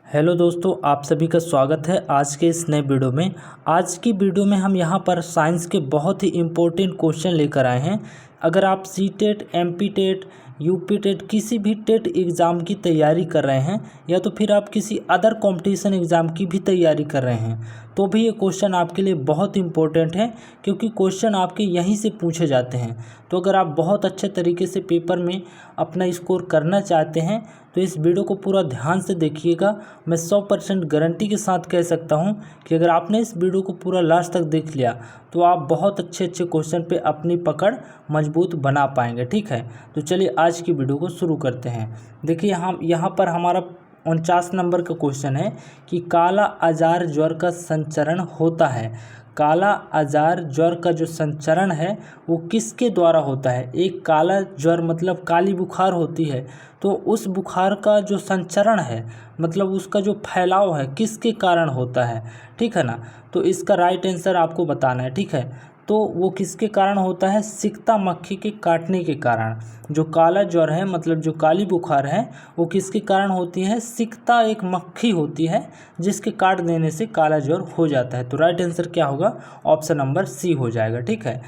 Hello दोस्तों, आप सभी का स्वागत है आज के इस नए वीडियो में। आज की वीडियो में हम यहाँ पर साइंस के बहुत ही इम्पोर्टेंट क्वेश्चन लेकर आए हैं। अगर आप C TET, M P TET, U P TET किसी भी टेट एग्ज़ाम की तैयारी कर रहे हैं या तो फिर आप किसी अदर कंपटीशन एग्ज़ाम की भी तैयारी कर रहे हैं तो भी ये क्वेश्चन आपके लिए बहुत इंपॉर्टेंट है, क्योंकि क्वेश्चन आपके यहीं से पूछे जाते हैं। तो अगर आप बहुत अच्छे तरीके से पेपर में अपना स्कोर करना चाहते हैं तो इस वीडियो को पूरा ध्यान से देखिएगा। मैं 100% गारंटी के साथ कह सकता हूं कि अगर आपने इस वीडियो को पूरा लास्ट तक देख लिया तो आप बहुत अच्छे क्वेश्चन पे अपनी पकड़ मजबूत बना पाएंगे। ठीक है, तो चलिए आज की वीडियो को शुरू करते हैं। देखिए यहाँ पर हमारा 49 नंबर का क्वेश्चन है कि काला आजार ज्वर का संचरण होता है। काला आजार ज्वर का जो संचरण है वो किसके द्वारा होता है? एक काला ज्वर मतलब काली बुखार होती है, तो उस बुखार का जो संचरण है मतलब उसका जो फैलाव है किसके कारण होता है। ठीक है ना, तो इसका राइट आंसर आपको बताना है। ठीक है, तो वो किसके कारण होता है? सिकता मक्खी के काटने के कारण। जो काला ज्वर है मतलब जो काली बुखार है वो किसके कारण होती है? सिकता एक मक्खी होती है जिसके काट देने से काला ज्वर हो जाता है। तो राइट आंसर क्या होगा? ऑप्शन नंबर सी हो जाएगा। ठीक है,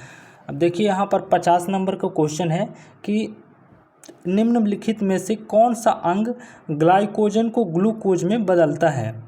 अब देखिए यहाँ पर 50 नंबर का क्वेश्चन है कि निम्नलिखित में से कौन सा अंग ग्लाइकोजन को ग्लूकोज में बदलता है?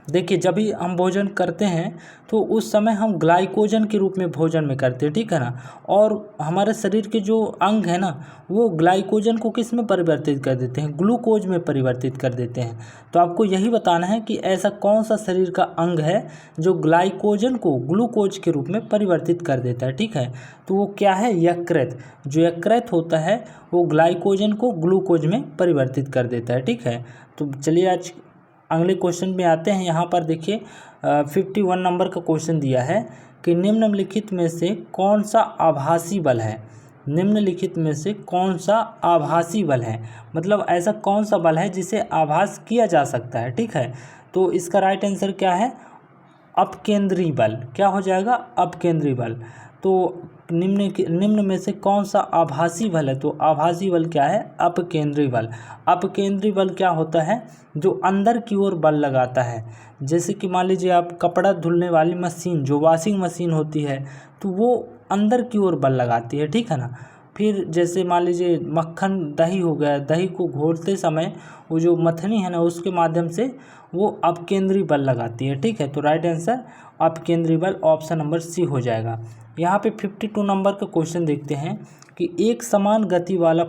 देखिए, जब भी हम भोजन करते हैं तो उस समय हम ग्लाइकोजन के रूप में भोजन में करते हैं। ठीक है ना, और हमारे शरीर के जो अंग है ना वो ग्लाइकोजन को किस में परिवर्तित कर देते हैं? ग्लूकोज में परिवर्तित कर देते हैं। तो आपको यही बताना है कि ऐसा कौन सा शरीर का अंग है जो ग्लाइकोजन को ग्लूकोज के रूप में परिवर्तित कर देता है। ठीक है, तो वो क्या है? यकृत। जो यकृत होता है वो ग्लाइकोजन को ग्लूकोज में परिवर्तित कर देता है। ठीक है, तो चलिए आज अगले क्वेश्चन में आते हैं। यहाँ पर देखिए 51 नंबर का क्वेश्चन दिया है कि निम्नलिखित में से कौन सा आभासी बल है? निम्नलिखित में से कौन सा आभासी बल है मतलब ऐसा कौन सा बल है जिसे आभास किया जा सकता है? ठीक है, तो इसका राइट आंसर क्या है? अपकेंद्री बल। क्या हो जाएगा? अपकेंद्री बल। तो निम्न में से कौन सा आभासी बल है? तो आभासी बल क्या है? अपकेंद्री बल। अपकेंद्री बल क्या होता है? जो अंदर की ओर बल लगाता है। जैसे कि मान लीजिए आप कपड़ा धुलने वाली मशीन जो वॉशिंग मशीन होती है तो वो अंदर की ओर बल लगाती है। ठीक है ना, फिर जैसे मान लीजिए मक्खन दही हो गया, दही को घोलते समय वो जो मथनी है ना उसके माध्यम से वो अपकेंद्री बल लगाती है। ठीक है, तो राइट आंसर अपकेंद्री बल ऑप्शन नंबर सी हो जाएगा। यहाँ पे 52 नंबर का क्वेश्चन देखते हैं कि एक समान गति वाला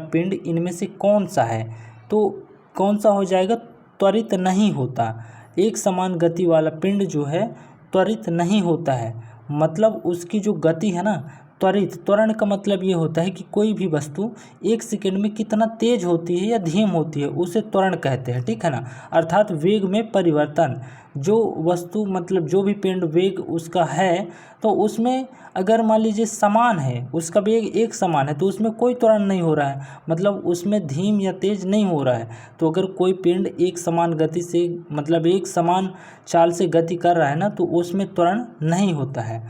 पिंड इनमें से कौन सा है? तो कौन सा हो जाएगा? त्वरित नहीं होता। एक समान गति वाला पिंड जो है त्वरित नहीं होता है, मतलब उसकी जो गति है ना त्वरण का मतलब ये होता है कि कोई भी वस्तु एक सेकंड में कितना तेज होती है या धीम होती है उसे त्वरण कहते हैं। ठीक है ना, अर्थात वेग में परिवर्तन। जो वस्तु मतलब जो भी पिंड वेग उसका है तो उसमें अगर मान लीजिए समान है, उसका वेग एक समान है तो उसमें कोई त्वरण नहीं हो रहा है, मतलब उसमें धीम या तेज नहीं हो रहा है। तो अगर कोई पिंड एक समान गति से मतलब एक समान चाल से गति कर रहा है ना तो उसमें त्वरण नहीं होता है।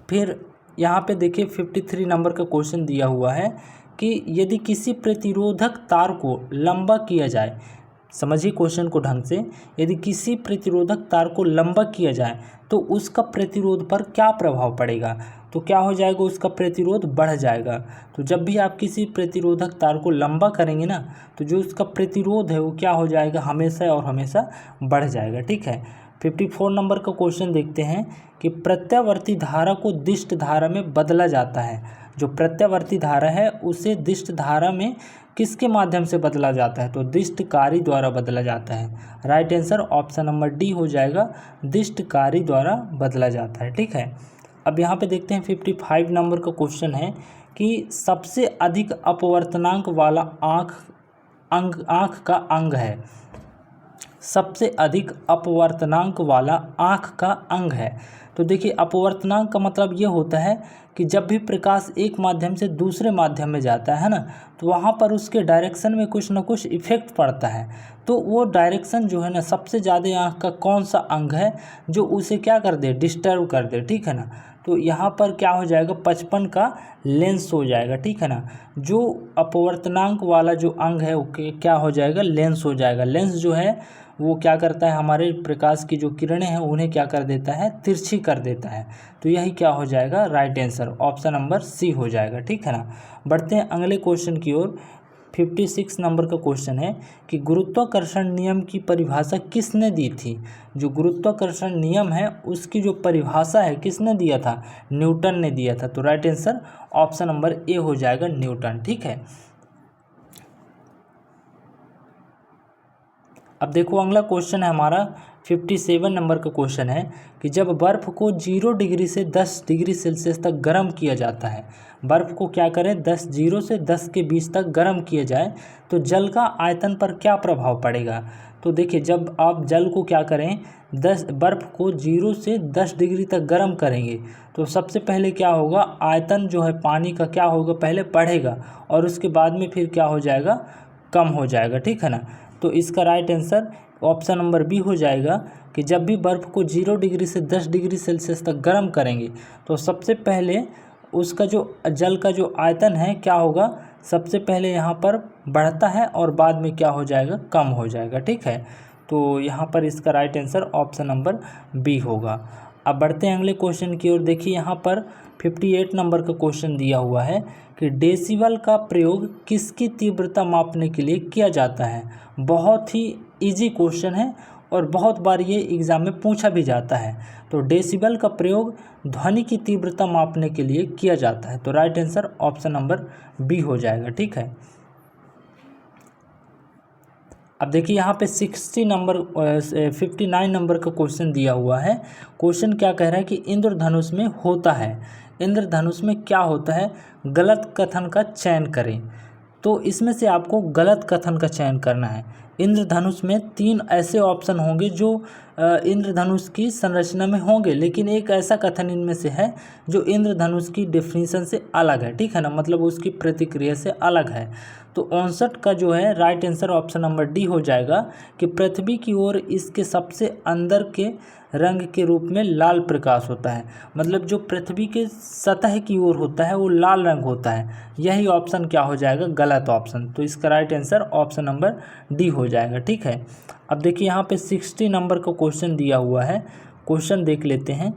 फिर यहाँ पे देखिए 53 नंबर का क्वेश्चन दिया हुआ है कि यदि किसी प्रतिरोधक तार को लंबा किया जाए, समझिए क्वेश्चन को ढंग से, यदि किसी प्रतिरोधक तार को लंबा किया जाए तो उसका प्रतिरोध पर क्या प्रभाव पड़ेगा? तो क्या हो जाएगा? उसका प्रतिरोध बढ़ जाएगा। तो जब भी आप किसी प्रतिरोधक तार को लंबा करेंगे ना तो जो उसका प्रतिरोध है वो क्या हो जाएगा? हमेशा और हमेशा बढ़ जाएगा। ठीक है, 54 नंबर का क्वेश्चन देखते हैं कि प्रत्यावर्ती धारा को दिष्ट धारा में बदला जाता है। जो प्रत्यावर्ती धारा है उसे दिष्ट धारा में किसके माध्यम से बदला जाता है? तो दिष्टकारी द्वारा बदला जाता है। Right answer option number D हो जाएगा, दिष्टकारी द्वारा बदला जाता है। ठीक है, अब यहाँ पे देखते हैं 55 नंबर का क्वेश्चन है कि सबसे अधिक अपवर्तनांक वाला आँख का अंग है। सबसे अधिक अपवर्तनांक वाला आँख का अंग है। तो देखिए अपवर्तनांक का मतलब ये होता है कि जब भी प्रकाश एक माध्यम से दूसरे माध्यम में जाता है ना तो वहाँ पर उसके डायरेक्शन में कुछ ना कुछ इफेक्ट पड़ता है। तो वो डायरेक्शन जो है ना सबसे ज़्यादा आँख का कौन सा अंग है जो उसे क्या कर दे? डिस्टर्ब कर दे। ठीक है ना, तो यहाँ पर क्या हो जाएगा, 55 का लेंस हो जाएगा, ठीक है ना। जो अपवर्तनांक वाला जो अंग है वो क्या हो जाएगा, लेंस हो जाएगा। लेंस जो है वो क्या करता है, हमारे प्रकाश की जो किरणें हैं उन्हें क्या कर देता है, तिरछी कर देता है। तो यही क्या हो जाएगा, right answer option number C हो जाएगा, ठीक है ना। बढ़ते हैं अगले क्वेश्चन की ओर। 56 नंबर का क्वेश्चन है कि गुरुत्वाकर्षण नियम की परिभाषा किसने दी थी। जो गुरुत्वाकर्षण नियम है उसकी जो परिभाषा है किसने दिया था, न्यूटन ने दिया था। तो right answer option number A हो जाएगा, न्यूटन, ठीक है। अब देखो अगला क्वेश्चन है हमारा 57 नंबर का क्वेश्चन है कि जब बर्फ़ को 0 डिग्री से 10 डिग्री सेल्सियस तक गर्म किया जाता है, बर्फ़ को क्या करें, 0 से 10 के बीच तक गर्म किया जाए तो जल का आयतन पर क्या प्रभाव पड़ेगा। तो देखिए जब आप जल को क्या करें, बर्फ़ को 0 से 10 डिग्री तक गर्म करेंगे तो सबसे पहले क्या होगा, आयतन जो है पानी का क्या होगा, पहले बढ़ेगा और उसके बाद में फिर क्या हो जाएगा, कम हो जाएगा, ठीक है ना। तो इसका right answer option number B हो जाएगा कि जब भी बर्फ़ को 0 डिग्री से 10 डिग्री सेल्सियस तक गर्म करेंगे तो सबसे पहले उसका जो जल का जो आयतन है क्या होगा, सबसे पहले यहाँ पर बढ़ता है और बाद में क्या हो जाएगा, कम हो जाएगा, ठीक है। तो यहाँ पर इसका right answer option number B होगा। अब बढ़ते हैं अगले क्वेश्चन की ओर। देखिए यहाँ पर 58 नंबर का क्वेश्चन दिया हुआ है कि डेसिबल का प्रयोग किसकी तीव्रता मापने के लिए किया जाता है। बहुत ही इजी क्वेश्चन है और बहुत बार ये एग्ज़ाम में पूछा भी जाता है। तो डेसिबल का प्रयोग ध्वनि की तीव्रता मापने के लिए किया जाता है। तो right answer option number B हो जाएगा, ठीक है। अब देखिए यहाँ पे 59 नंबर का क्वेश्चन दिया हुआ है। क्वेश्चन क्या कह रहा है कि इंद्रधनुष में होता है, इंद्रधनुष में क्या होता है, गलत कथन का चयन करें। तो इसमें से आपको गलत कथन का चयन करना है। इंद्रधनुष में 3 ऐसे ऑप्शन होंगे जो इंद्रधनुष की संरचना में होंगे, लेकिन एक ऐसा कथन इनमें से है जो इंद्रधनुष की डेफिनेशन से अलग है, ठीक है ना, मतलब उसकी प्रतिक्रिया से अलग है। तो 59 का जो है right answer option number D हो जाएगा कि पृथ्वी की ओर इसके सबसे अंदर के रंग के रूप में लाल प्रकाश होता है। मतलब जो पृथ्वी के सतह की ओर होता है वो लाल रंग होता है। यही ऑप्शन क्या हो जाएगा, गलत ऑप्शन। तो इसका right answer option number D हो जाएगा, ठीक है। अब देखिए यहाँ पे 60 नंबर का क्वेश्चन दिया हुआ है। क्वेश्चन देख लेते हैं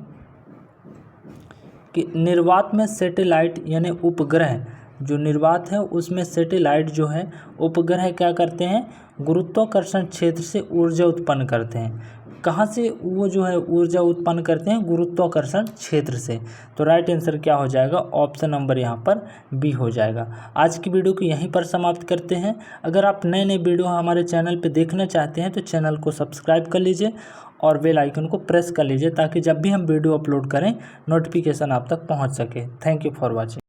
कि निर्वात में सैटेलाइट यानी उपग्रह, जो निर्वात है उसमें सैटेलाइट जो है उपग्रह क्या करते हैं, गुरुत्वाकर्षण क्षेत्र से ऊर्जा उत्पन्न करते हैं। कहाँ से वो जो है ऊर्जा उत्पन्न करते हैं, गुरुत्वाकर्षण क्षेत्र से। तो राइट आंसर क्या हो जाएगा, ऑप्शन नंबर यहाँ पर बी हो जाएगा। आज की वीडियो को यहीं पर समाप्त करते हैं। अगर आप नए नए वीडियो हमारे चैनल पे देखना चाहते हैं तो चैनल को सब्सक्राइब कर लीजिए और बेल आइकन को प्रेस कर लीजिए ताकि जब भी हम वीडियो अपलोड करें नोटिफिकेशन आप तक पहुँच सके। Thank you for watching.